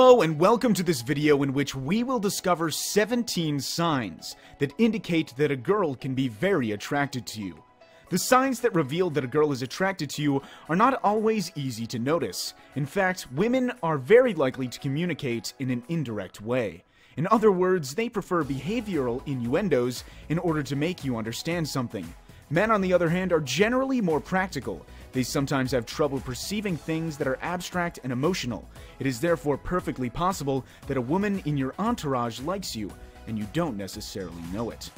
Hello and welcome to this video in which we will discover 17 signs that indicate that a girl can be very attracted to you. The signs that reveal that a girl is attracted to you are not always easy to notice. In fact, women are very likely to communicate in an indirect way. In other words, they prefer behavioral innuendos in order to make you understand something. Men, on the other hand, are generally more practical. They sometimes have trouble perceiving things that are abstract and emotional. It is therefore perfectly possible that a woman in your entourage likes you, and you don't necessarily know it.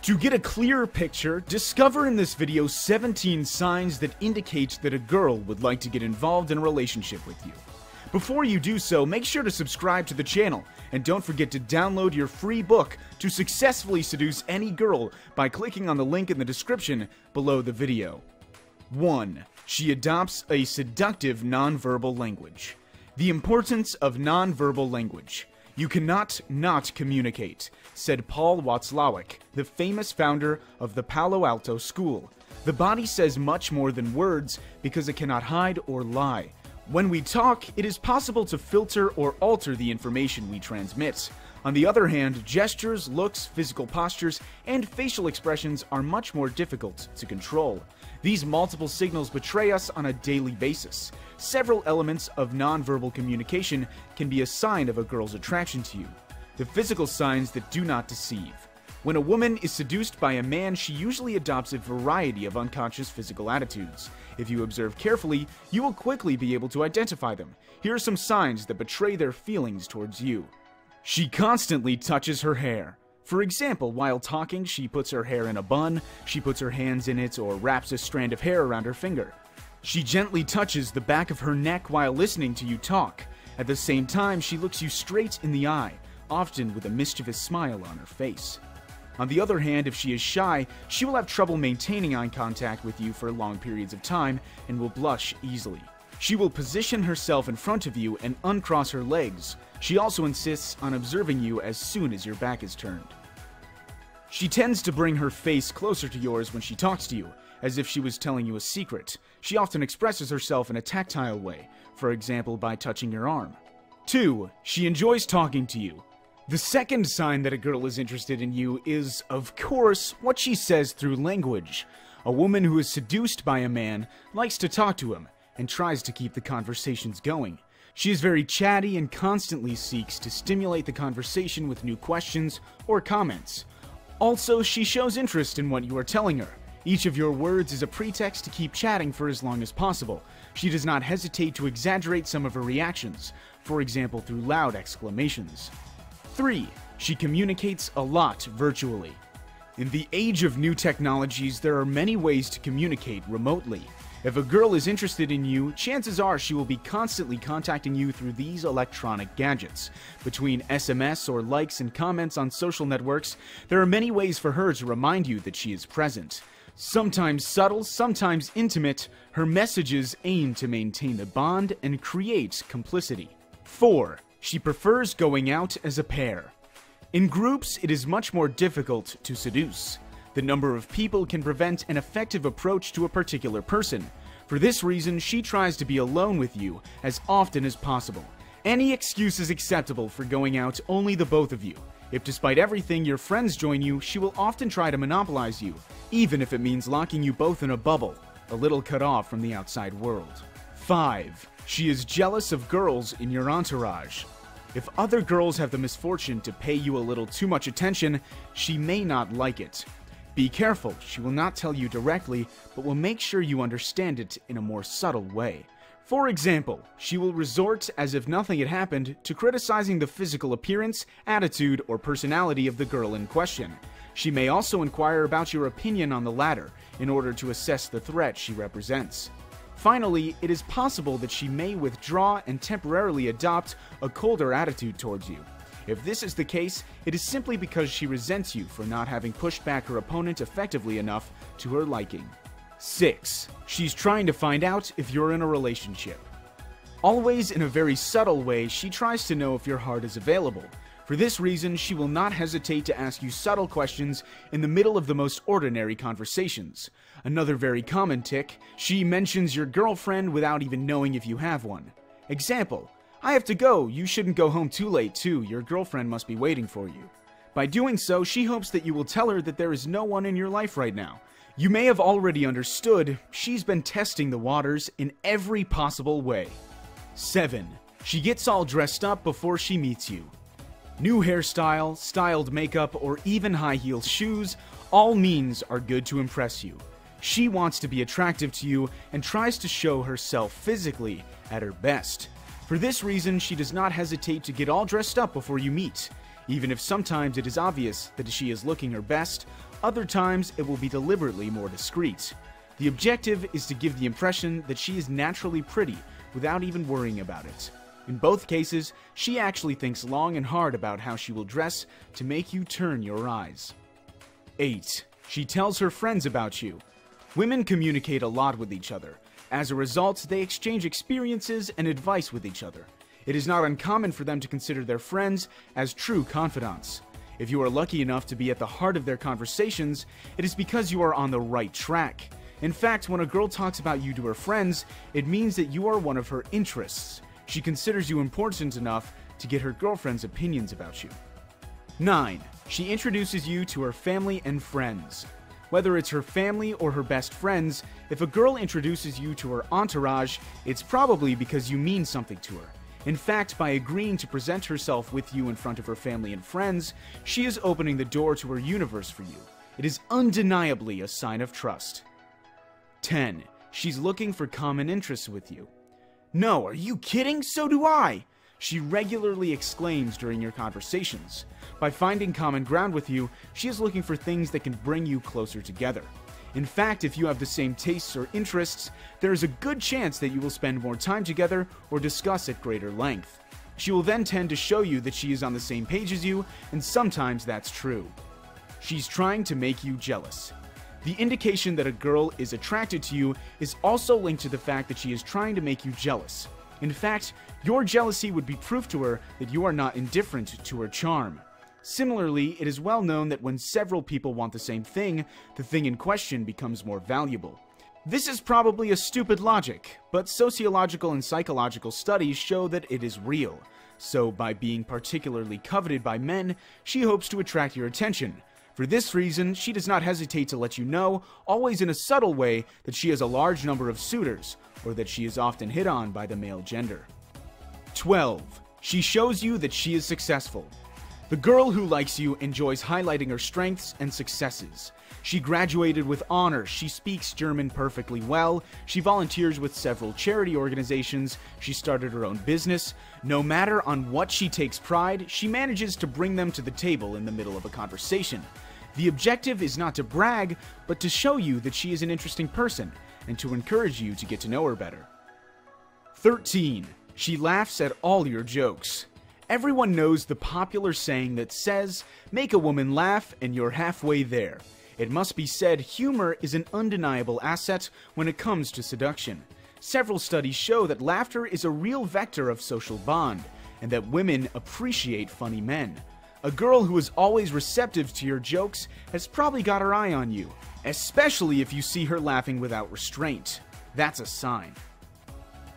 To get a clearer picture, discover in this video 17 signs that indicate that a girl would like to get involved in a relationship with you. Before you do so, make sure to subscribe to the channel, and don't forget to download your free book to successfully seduce any girl by clicking on the link in the description below the video. 1. She adopts a seductive nonverbal language. The importance of nonverbal language. You cannot not communicate, said Paul Watzlawick, the famous founder of the Palo Alto School. The body says much more than words because it cannot hide or lie. When we talk, it is possible to filter or alter the information we transmit. On the other hand, gestures, looks, physical postures, and facial expressions are much more difficult to control. These multiple signals betray us on a daily basis. Several elements of nonverbal communication can be a sign of a girl's attraction to you. The physical signs that do not deceive. When a woman is seduced by a man, she usually adopts a variety of unconscious physical attitudes. If you observe carefully, you will quickly be able to identify them. Here are some signs that betray their feelings towards you. She constantly touches her hair. For example, while talking, she puts her hair in a bun, she puts her hands in it, or wraps a strand of hair around her finger. She gently touches the back of her neck while listening to you talk. At the same time, she looks you straight in the eye, often with a mischievous smile on her face. On the other hand, if she is shy, she will have trouble maintaining eye contact with you for long periods of time and will blush easily. She will position herself in front of you and uncross her legs. She also insists on observing you as soon as your back is turned. She tends to bring her face closer to yours when she talks to you, as if she was telling you a secret. She often expresses herself in a tactile way, for example by touching your arm. 2. She enjoys talking to you. The second sign that a girl is interested in you is, of course, what she says through language. A woman who is seduced by a man likes to talk to him and tries to keep the conversations going. She is very chatty and constantly seeks to stimulate the conversation with new questions or comments. Also, she shows interest in what you are telling her. Each of your words is a pretext to keep chatting for as long as possible. She does not hesitate to exaggerate some of her reactions, for example through loud exclamations. 3. She communicates a lot virtually. In the age of new technologies, there are many ways to communicate remotely. If a girl is interested in you, chances are she will be constantly contacting you through these electronic gadgets. Between SMS or likes and comments on social networks, there are many ways for her to remind you that she is present. Sometimes subtle, sometimes intimate, her messages aim to maintain the bond and create complicity. 4. She prefers going out as a pair. In groups, it is much more difficult to seduce. The number of people can prevent an effective approach to a particular person. For this reason, she tries to be alone with you as often as possible. Any excuse is acceptable for going out only the both of you. If despite everything your friends join you, she will often try to monopolize you, even if it means locking you both in a bubble, a little cut off from the outside world. 5. She is jealous of girls in your entourage. If other girls have the misfortune to pay you a little too much attention, she may not like it. Be careful, she will not tell you directly, but will make sure you understand it in a more subtle way. For example, she will resort, as if nothing had happened, to criticizing the physical appearance, attitude, or personality of the girl in question. She may also inquire about your opinion on the latter, in order to assess the threat she represents. Finally, it is possible that she may withdraw and temporarily adopt a colder attitude towards you. If this is the case, it is simply because she resents you for not having pushed back her opponent effectively enough to her liking. 6. She's trying to find out if you're in a relationship. Always in a very subtle way, she tries to know if your heart is available. For this reason, she will not hesitate to ask you subtle questions in the middle of the most ordinary conversations. Another very common tic, she mentions your girlfriend without even knowing if you have one. Example: "I have to go, you shouldn't go home too late too, your girlfriend must be waiting for you." By doing so, she hopes that you will tell her that there is no one in your life right now. You may have already understood, she's been testing the waters in every possible way. 7. She gets all dressed up before she meets you. New hairstyle, styled makeup, or even high-heeled shoes, all means are good to impress you. She wants to be attractive to you and tries to show herself physically at her best. For this reason, she does not hesitate to get all dressed up before you meet. Even if sometimes it is obvious that she is looking her best, other times it will be deliberately more discreet. The objective is to give the impression that she is naturally pretty without even worrying about it. In both cases, she actually thinks long and hard about how she will dress to make you turn your eyes. 8. She tells her friends about you. Women communicate a lot with each other. As a result, they exchange experiences and advice with each other. It is not uncommon for them to consider their friends as true confidants. If you are lucky enough to be at the heart of their conversations, it is because you are on the right track. In fact, when a girl talks about you to her friends, it means that you are one of her interests. She considers you important enough to get her girlfriend's opinions about you. 9. She introduces you to her family and friends. Whether it's her family or her best friends, if a girl introduces you to her entourage, it's probably because you mean something to her. In fact, by agreeing to present herself with you in front of her family and friends, she is opening the door to her universe for you. It is undeniably a sign of trust. 10. She's looking for common interests with you. "No, are you kidding? So do I!" she regularly exclaims during your conversations. By finding common ground with you, she is looking for things that can bring you closer together. In fact, if you have the same tastes or interests, there is a good chance that you will spend more time together or discuss at greater length. She will then tend to show you that she is on the same page as you, and sometimes that's true. She's trying to make you jealous. The indication that a girl is attracted to you is also linked to the fact that she is trying to make you jealous. In fact, your jealousy would be proof to her that you are not indifferent to her charm. Similarly, it is well known that when several people want the same thing, the thing in question becomes more valuable. This is probably a stupid logic, but sociological and psychological studies show that it is real. So, by being particularly coveted by men, she hopes to attract your attention. For this reason, she does not hesitate to let you know, always in a subtle way, that she has a large number of suitors, or that she is often hit on by the male gender. 12. She shows you that she is successful. The girl who likes you enjoys highlighting her strengths and successes. She graduated with honors, she speaks German perfectly well, she volunteers with several charity organizations, she started her own business. No matter on what she takes pride, she manages to bring them to the table in the middle of a conversation. The objective is not to brag, but to show you that she is an interesting person, and to encourage you to get to know her better. 13. She laughs at all your jokes. Everyone knows the popular saying that says, "Make a woman laugh and you're halfway there." It must be said, humor is an undeniable asset when it comes to seduction. Several studies show that laughter is a real vector of social bond, and that women appreciate funny men. A girl who is always receptive to your jokes has probably got her eye on you, especially if you see her laughing without restraint. That's a sign.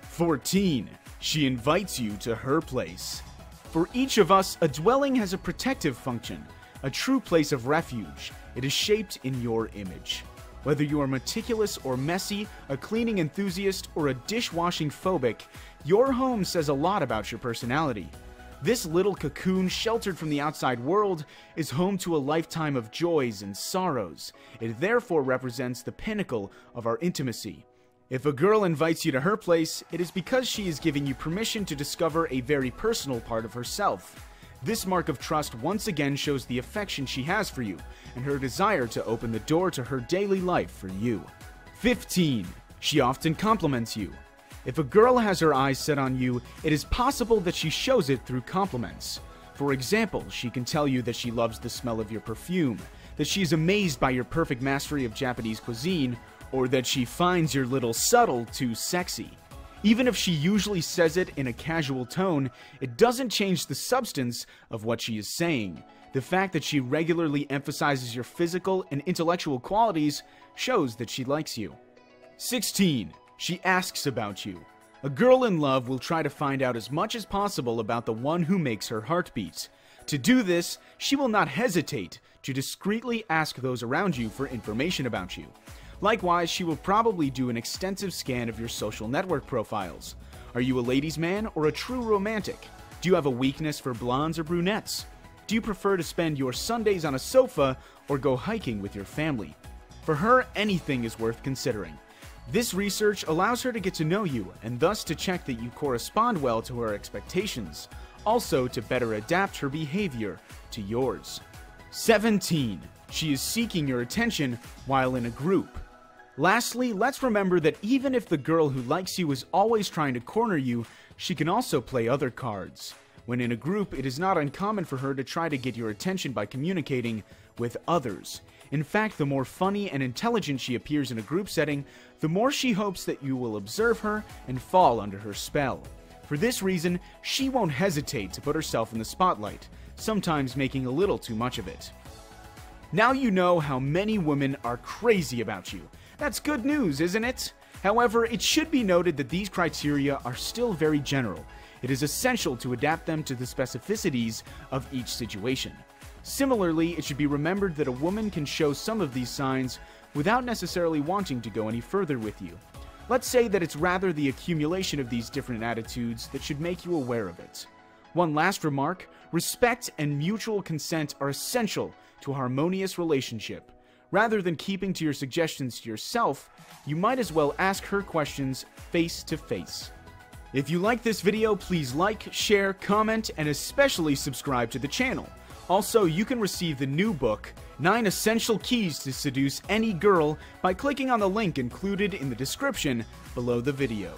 14. She invites you to her place. For each of us, a dwelling has a protective function, a true place of refuge. It is shaped in your image. Whether you are meticulous or messy, a cleaning enthusiast, or a dishwashing phobic, your home says a lot about your personality. This little cocoon, sheltered from the outside world, is home to a lifetime of joys and sorrows. It therefore represents the pinnacle of our intimacy. If a girl invites you to her place, it is because she is giving you permission to discover a very personal part of herself. This mark of trust once again shows the affection she has for you, and her desire to open the door to her daily life for you. 15. She often compliments you. If a girl has her eyes set on you, it is possible that she shows it through compliments. For example, she can tell you that she loves the smell of your perfume, that she is amazed by your perfect mastery of Japanese cuisine, or that she finds your little subtle too sexy. Even if she usually says it in a casual tone, it doesn't change the substance of what she is saying. The fact that she regularly emphasizes your physical and intellectual qualities shows that she likes you. 16. She asks about you. A girl in love will try to find out as much as possible about the one who makes her heart beat. To do this, she will not hesitate to discreetly ask those around you for information about you. Likewise, she will probably do an extensive scan of your social network profiles. Are you a ladies' man or a true romantic? Do you have a weakness for blondes or brunettes? Do you prefer to spend your Sundays on a sofa or go hiking with your family? For her, anything is worth considering. This research allows her to get to know you and thus to check that you correspond well to her expectations, also to better adapt her behavior to yours. 17. She is seeking your attention while in a group. Lastly, let's remember that even if the girl who likes you is always trying to corner you, she can also play other cards. When in a group, it is not uncommon for her to try to get your attention by communicating with others. In fact, the more funny and intelligent she appears in a group setting, the more she hopes that you will observe her and fall under her spell. For this reason, she won't hesitate to put herself in the spotlight, sometimes making a little too much of it. Now you know how many women are crazy about you. That's good news, isn't it? However, it should be noted that these criteria are still very general. It is essential to adapt them to the specificities of each situation. Similarly, it should be remembered that a woman can show some of these signs without necessarily wanting to go any further with you. Let's say that it's rather the accumulation of these different attitudes that should make you aware of it. One last remark: respect and mutual consent are essential to a harmonious relationship. Rather than keeping to your suggestions to yourself, you might as well ask her questions face to face. If you like this video, please like, share, comment, and especially subscribe to the channel. Also, you can receive the new book, 9 Essential Keys to Seduce Any Girl, by clicking on the link included in the description below the video.